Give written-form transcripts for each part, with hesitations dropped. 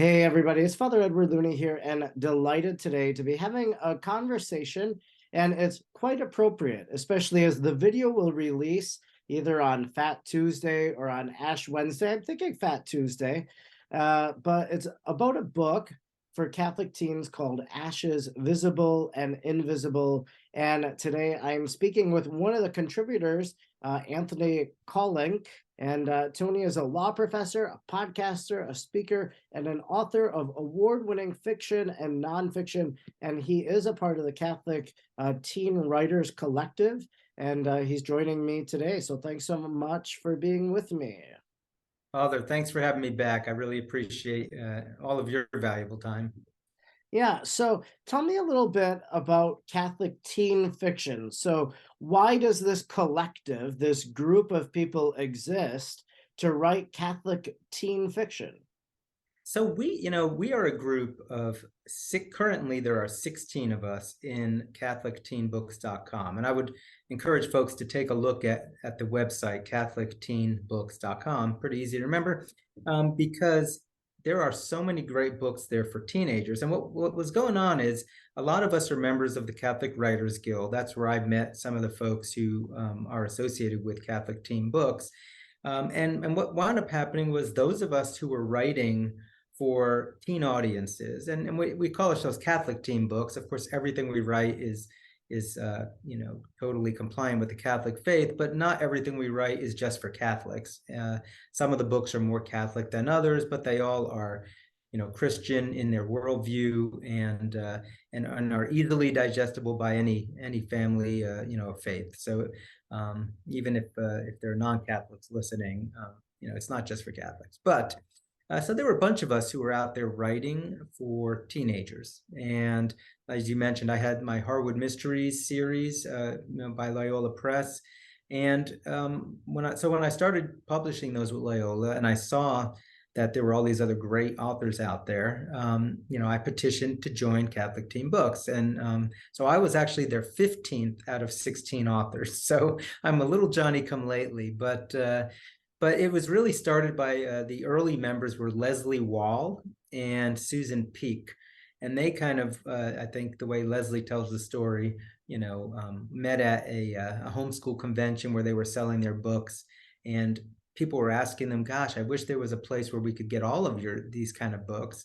Hey everybody, it's Father Edward Looney here, and delighted today to be having a conversation, and it's quite appropriate, especially as the video will release either on Fat Tuesday or on Ash Wednesday. I'm thinking Fat Tuesday, but it's about a book for Catholic teens called Ashes, Visible and Invisible. And today I'm speaking with one of the contributors, Anthony Kolenc. And Tony is a law professor, a podcaster, a speaker, and an author of award-winning fiction and nonfiction. And he is a part of the Catholic Teen Writers Collective. And he's joining me today. So thanks so much for being with me. Father, thanks for having me back. I really appreciate all of your valuable time. Yeah, so tell me a little bit about Catholic teen fiction. So, why does this collective, this group of people exist to write Catholic teen fiction? So we are a group of currently there are 16 of us in catholicteenbooks.com. And I would encourage folks to take a look at the website, catholicteenbooks.com. Pretty easy to remember, because there are so many great books there for teenagers. And what was going on is a lot of us are members of the Catholic Writers Guild. That's where I've met some of the folks who are associated with Catholic Teen Books. And what wound up happening was those of us who were writing for teen audiences, and we call ourselves Catholic Teen Books. Of course, everything we write is totally compliant with the Catholic faith, but not everything we write is just for Catholics. Some of the books are more Catholic than others, but they all are Christian in their worldview and are easily digestible by any family of faith. So even if there are non-Catholics listening, it's not just for Catholics. But so there were a bunch of us who were out there writing for teenagers. And as you mentioned, I had my Harwood Mysteries series by Loyola Press. And when I started publishing those with Loyola, and I saw that there were all these other great authors out there, I petitioned to join Catholic Teen Books. And so I was actually their 15th out of 16 authors. So I'm a little Johnny come lately, but it was really started by the early members were Leslie Wall and Susan Peak. And they kind of, I think the way Leslie tells the story, met at a homeschool convention where they were selling their books. And people were asking them, gosh, I wish there was a place where we could get all of these kind of books.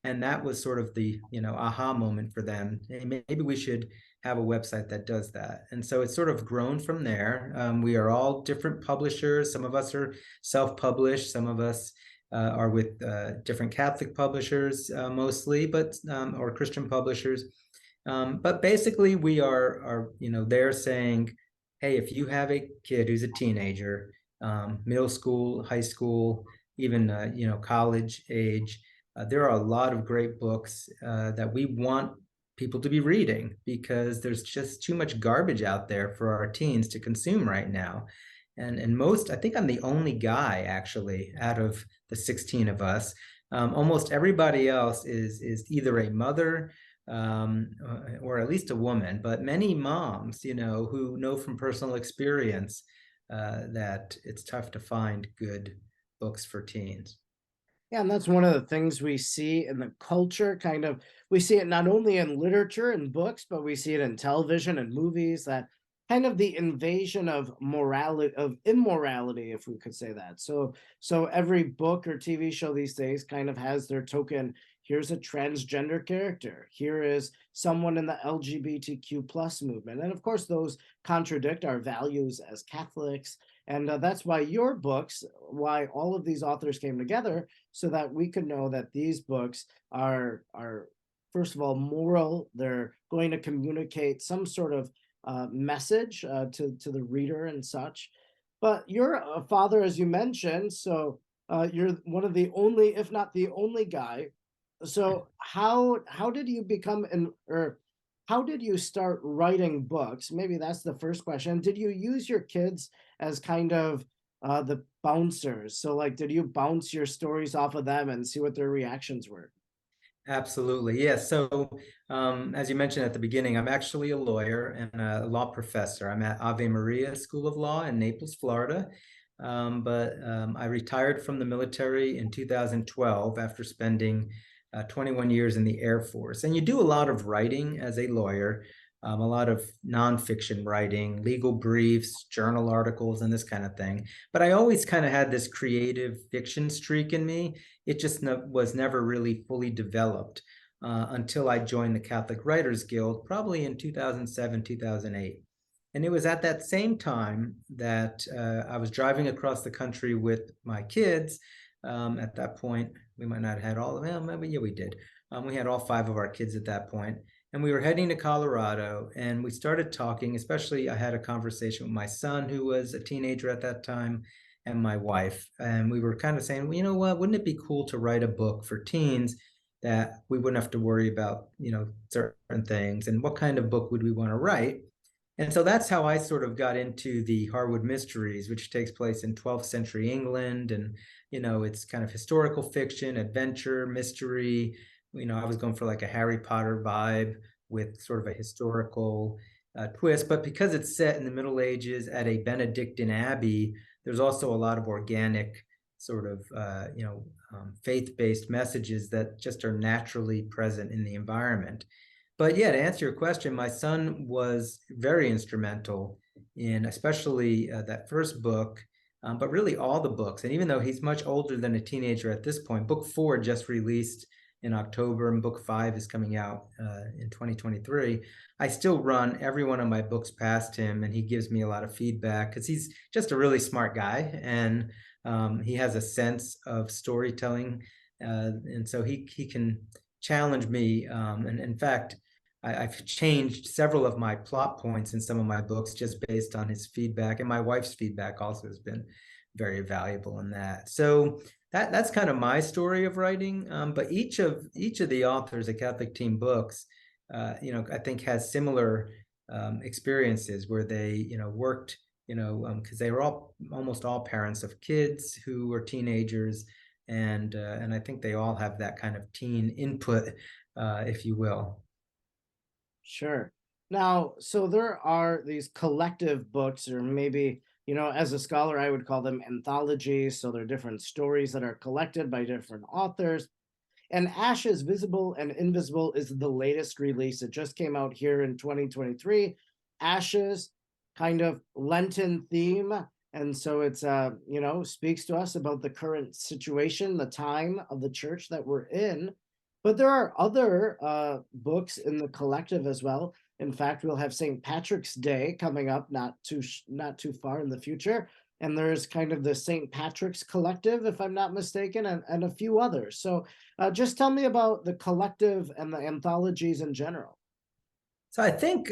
And that was sort of the, aha moment for them. Hey, maybe we should have a website that does that. And so it's sort of grown from there. We are all different publishers. Some of us are self-published. Some of us are with different Catholic publishers mostly, but or Christian publishers. But basically we are they're saying, hey, if you have a kid who's a teenager, middle school, high school, even college age, there are a lot of great books that we want people to be reading because there's just too much garbage out there for our teens to consume right now. And most, I think I'm the only guy actually out of the 16 of us. Almost everybody else is either a mother or at least a woman, but many moms, who know from personal experience that it's tough to find good books for teens. Yeah, and that's one of the things we see in the culture, kind of. We see it not only in literature and books, but we see it in television and movies, that kind of the invasion of morality, of immorality, if we could say that. So every book or TV show these days kind of has their token. Here's a transgender character. Here is someone in the LGBTQ plus movement. And of course, those contradict our values as Catholics. And that's why your books, why all of these authors came together, so that we could know that these books are first of all moral. They're going to communicate some sort of message to the reader and such. But you're a father, as you mentioned, so you're one of the only, if not the only guy. So how did you become or how did you start writing books? Maybe that's the first question. Did you use your kids as kind of the bouncers? So like, did you bounce your stories off of them and see what their reactions were? Absolutely. Yes. So, as you mentioned at the beginning, I'm actually a lawyer and a law professor. I'm at Ave Maria School of Law in Naples, Florida. but I retired from the military in 2012 after spending 21 years in the Air Force. And you do a lot of writing as a lawyer, a lot of nonfiction writing, legal briefs, journal articles, and this kind of thing. But I always kind of had this creative fiction streak in me. It just was never really fully developed until I joined the Catholic Writers Guild, probably in 2007, 2008. And it was at that same time that I was driving across the country with my kids. At that point, we might not have had all of them, but yeah, we did. We had all 5 of our kids at that point. And we were heading to Colorado, and we started talking, especially I had a conversation with my son, who was a teenager at that time, and my wife. And we were kind of saying, well, you know what, wouldn't it be cool to write a book for teens that we wouldn't have to worry about, certain things? And what kind of book would we want to write? And so that's how I sort of got into the Harwood Mysteries, which takes place in 12th century England. And, it's kind of historical fiction, adventure, mystery. I was going for like a Harry Potter vibe with sort of a historical twist. But because it's set in the Middle Ages at a Benedictine abbey, there's also a lot of organic sort of, faith-based messages that just are naturally present in the environment. But yeah, to answer your question, my son was very instrumental in especially that first book, but really all the books. And even though he's much older than a teenager at this point, book 4 just released in October and book 5 is coming out in 2023. I still run every one of my books past him, and he gives me a lot of feedback because he's just a really smart guy, and he has a sense of storytelling. And so he can challenge me. And in fact, I've changed several of my plot points in some of my books just based on his feedback, and my wife's feedback also has been very valuable in that. So that's kind of my story of writing. But each of the authors of Catholic Teen Books, I think has similar experiences where they, worked, because they were almost all parents of kids who were teenagers, and I think they all have that kind of teen input, if you will. Sure. Now, so there are these collective books, or maybe, as a scholar, I would call them anthologies. So they're different stories that are collected by different authors. And Ashes, Visible and Invisible is the latest release. It just came out here in 2023. Ashes, kind of Lenten theme. And so it's, speaks to us about the current situation, the time of the church that we're in. But there are other books in the collective as well. In fact, we'll have St. Patrick's Day coming up not too far in the future. And there's kind of the St. Patrick's Collective, if I'm not mistaken, and a few others. So just tell me about the collective and the anthologies in general. So I think,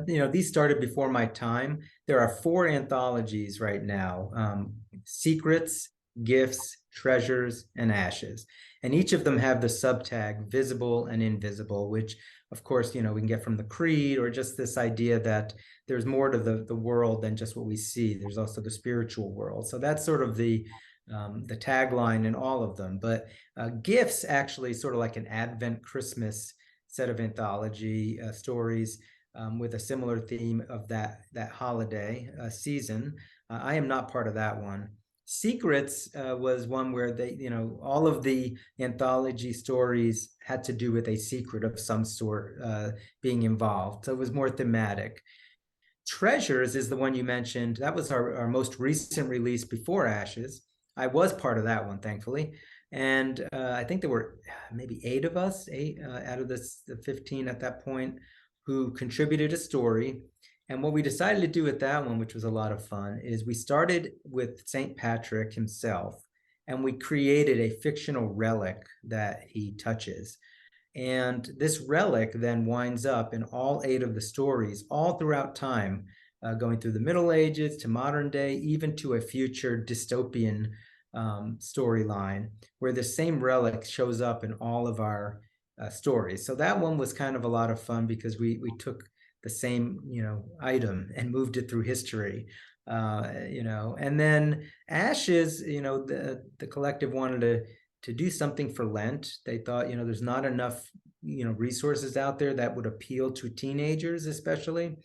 these started before my time. There are 4 anthologies right now: Secrets, Gifts, Treasures, and Ashes. And each of them have the subtag Visible and Invisible, which, of course, we can get from the creed, or just this idea that there's more to the world than just what we see. There's also the spiritual world. So that's sort of the tagline in all of them. But Gifts actually sort of like an Advent Christmas set of anthology stories with a similar theme of that holiday season. I am not part of that one. Secrets was one where they, all of the anthology stories had to do with a secret of some sort being involved. So it was more thematic. Treasures is the one you mentioned. That was our most recent release before Ashes. I was part of that one, thankfully. And I think there were maybe 8 of us, 8 out of the 15 at that point, who contributed a story. And what we decided to do with that one, which was a lot of fun, is we started with St. Patrick himself, and we created a fictional relic that he touches. And this relic then winds up in all 8 of the stories, all throughout time, going through the Middle Ages to modern day, even to a future dystopian storyline, where the same relic shows up in all of our stories. So that one was kind of a lot of fun because we took the same item and moved it through history. And then Ashes, the collective wanted to do something for Lent. They thought, there's not enough resources out there that would appeal to teenagers especially.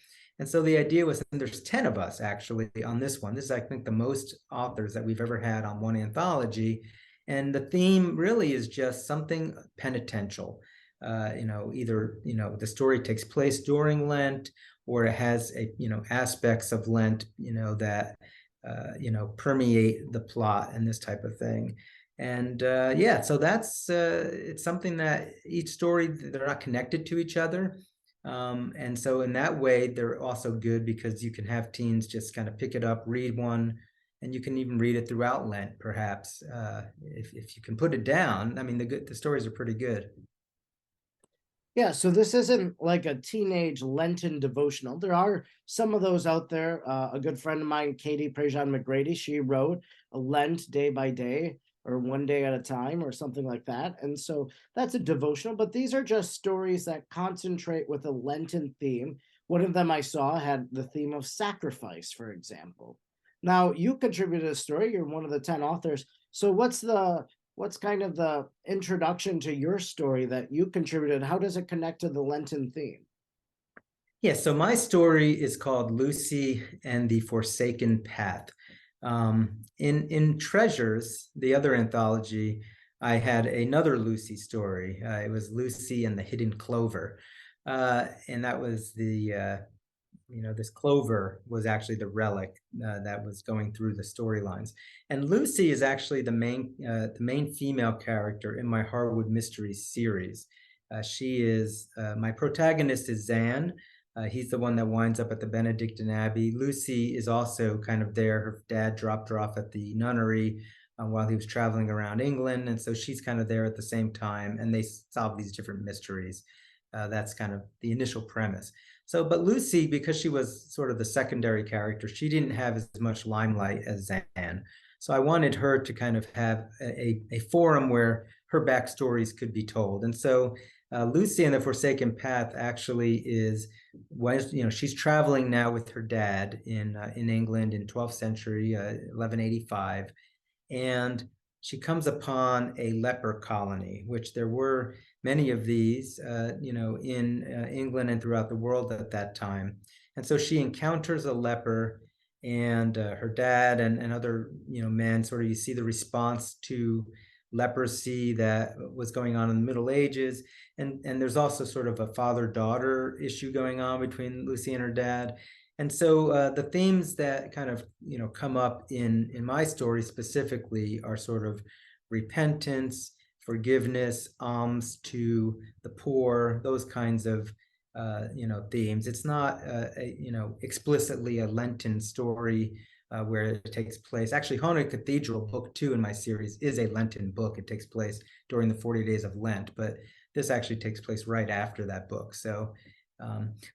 And so the idea was, and there's 10 of us actually on this one. This is, I think, the most authors that we've ever had on one anthology. And the theme really is just something penitential. Either, the story takes place during Lent, or it has aspects of Lent, that, permeate the plot and this type of thing. And yeah, so that's it's something that each story, they're not connected to each other. And so in that way, they're also good because you can have teens just kind of pick it up, read one, and you can even read it throughout Lent, perhaps, if you can put it down. I mean, the stories are pretty good. Yeah, so this isn't like a teenage Lenten devotional. There are some of those out there. A good friend of mine, Katie Prejean McGrady, she wrote a Lent day by day or one day at a time or something like that. And so that's a devotional, but these are just stories that concentrate with a Lenten theme. One of them I saw had the theme of sacrifice, for example. Now, you contributed a story, you're one of the 10 authors. So what's kind of the introduction to your story that you contributed? How does it connect to the Lenten theme? Yeah, so my story is called Lucy and the Forsaken Path. In Treasures, the other anthology, I had another Lucy story. It was Lucy and the Hidden Clover. And that was this clover was actually the relic that was going through the storylines. And Lucy is actually the main female character in my Harwood Mysteries series. She is my protagonist is Zan. He's the one that winds up at the Benedictine Abbey. Lucy is also kind of there. Her dad dropped her off at the nunnery while he was traveling around England, and so she's kind of there at the same time, and they solve these different mysteries. That's kind of the initial premise. So, but Lucy, because she was sort of the secondary character, she didn't have as much limelight as Zan. So I wanted her to kind of have a forum where her backstories could be told. And so Lucy and the Forsaken Path actually is, she's traveling now with her dad in England in 12th century, 1185, and she comes upon a leper colony, which there were many of these, in England and throughout the world at that time. And so she encounters a leper, and her dad and other, men, sort of, you see the response to leprosy that was going on in the Middle Ages. And there's also sort of a father-daughter issue going on between Lucy and her dad. And so the themes that kind of come up in my story specifically are sort of repentance, forgiveness, alms to the poor, those kinds of themes. It's not explicitly a Lenten story where it takes place. Actually, Haunted Cathedral, book 2 in my series, is a Lenten book. It takes place during the 40 days of Lent, but this actually takes place right after that book. So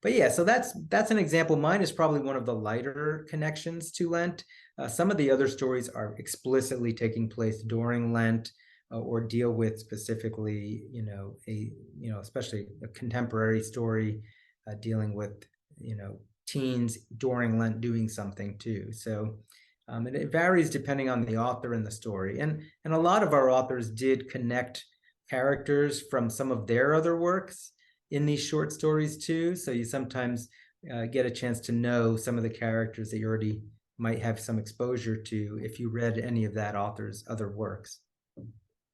but yeah, so that's an example. Mine is probably one of the lighter connections to Lent. Some of the other stories are explicitly taking place during Lent, or deal with specifically, especially a contemporary story dealing with, teens during Lent doing something too. So it varies depending on the author and the story. And a lot of our authors did connect characters from some of their other works in these short stories too. So you sometimes get a chance to know some of the characters that you already might have some exposure to if you read any of that author's other works.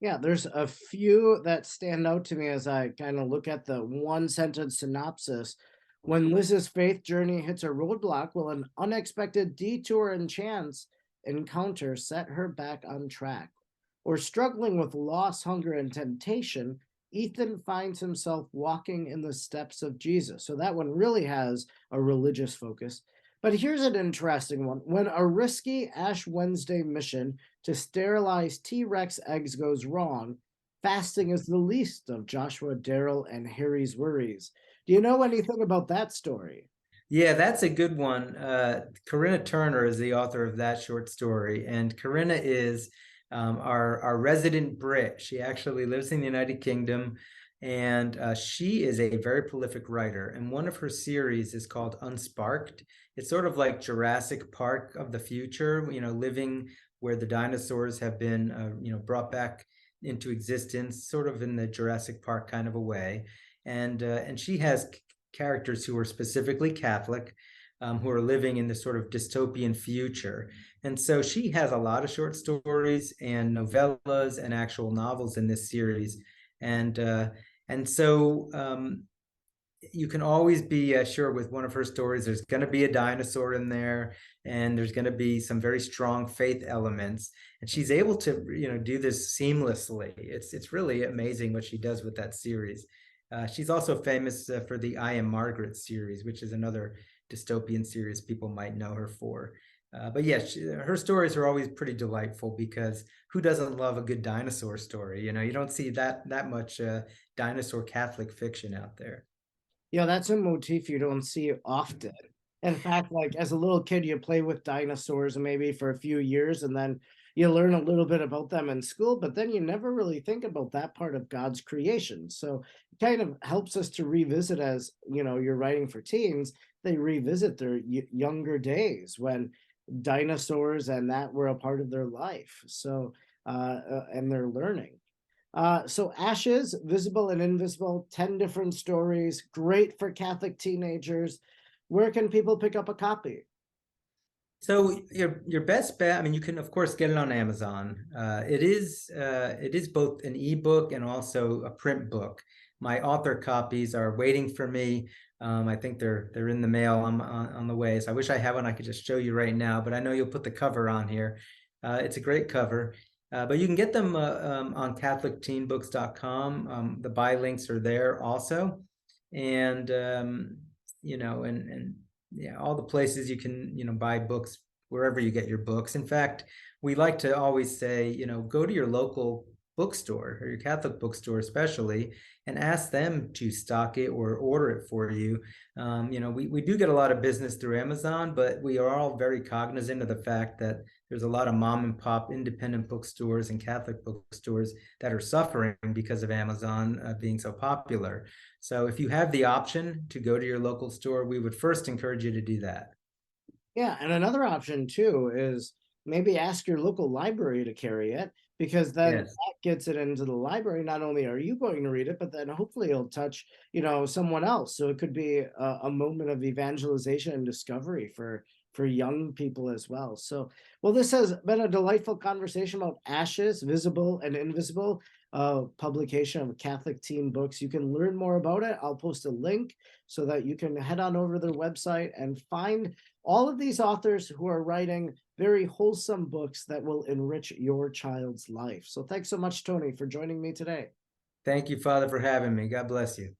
Yeah, there's a few that stand out to me as I kind of look at the one sentence synopsis. When Liz's faith journey hits a roadblock, will an unexpected detour and chance encounter set her back on track? Or struggling with loss, hunger, and temptation, Ethan finds himself walking in the steps of Jesus. So that one really has a religious focus. But here's an interesting one. When a risky Ash Wednesday mission to sterilize T-Rex eggs goes wrong, fasting is the least of Joshua, Daryl, and Harry's worries. Do you know anything about that story? Yeah, that's a good one. Corinna Turner is the author of that short story, and Corinna is our resident Brit. She actually lives in the United Kingdom, and she is a very prolific writer. And one of her series is called Unsparked. It's sort of like Jurassic Park of the future, living where the dinosaurs have been, brought back into existence, sort of in the Jurassic Park kind of a way. And she has characters who are specifically Catholic. who are living in this sort of dystopian future. And so she has a lot of short stories and novellas and actual novels in this series. And uh, and so you can always be sure with one of her stories, there's going to be a dinosaur in there, and there's going to be some very strong faith elements. And she's able to, do this seamlessly. It's really amazing what she does with that series. She's also famous for the I Am Margaret series, which is another dystopian series people might know her for. But yeah, her stories are always pretty delightful because who doesn't love a good dinosaur story? You don't see that much dinosaur Catholic fiction out there. Yeah, that's a motif you don't see often. In fact, like as a little kid, you play with dinosaurs maybe for a few years, and then you learn a little bit about them in school, but then you never really think about that part of God's creation. So it kind of helps us to revisit, as you're writing for teens, they revisit their younger days when dinosaurs and that were a part of their life. So and they're learning. So Ashes, Visible and Invisible, 10 different stories, great for Catholic teenagers. Where can people pick up a copy? So your best bet, I mean, you can of course get it on Amazon. It is both an ebook and also a print book. My author copies are waiting for me. I think they're in the mail on the way. So I wish I had one I could just show you right now, but I know you'll put the cover on here. It's a great cover. But you can get them on catholicteenbooks.com. The buy links are there also. And and yeah, all the places you can, buy books wherever you get your books. In fact, we like to always say, go to your local bookstore or your Catholic bookstore, especially, and ask them to stock it or order it for you. We do get a lot of business through Amazon, but we are all very cognizant of the fact that there's a lot of mom and pop independent bookstores and Catholic bookstores that are suffering because of Amazon being so popular. So if you have the option to go to your local store, we would first encourage you to do that. Yeah, and another option too is maybe ask your local library to carry it, because then Yes. that gets it into the library. Not only are you going to read it, but then hopefully it'll touch, someone else. So it could be a moment of evangelization and discovery for young people as well. So, well, this has been a delightful conversation about Ashes, Visible and Invisible, publication of Catholic teen books. You can learn more about it. I'll post a link so that you can head on over to their website and find all of these authors who are writing very wholesome books that will enrich your child's life. So thanks so much, Tony, for joining me today. Thank you, Father, for having me. God bless you.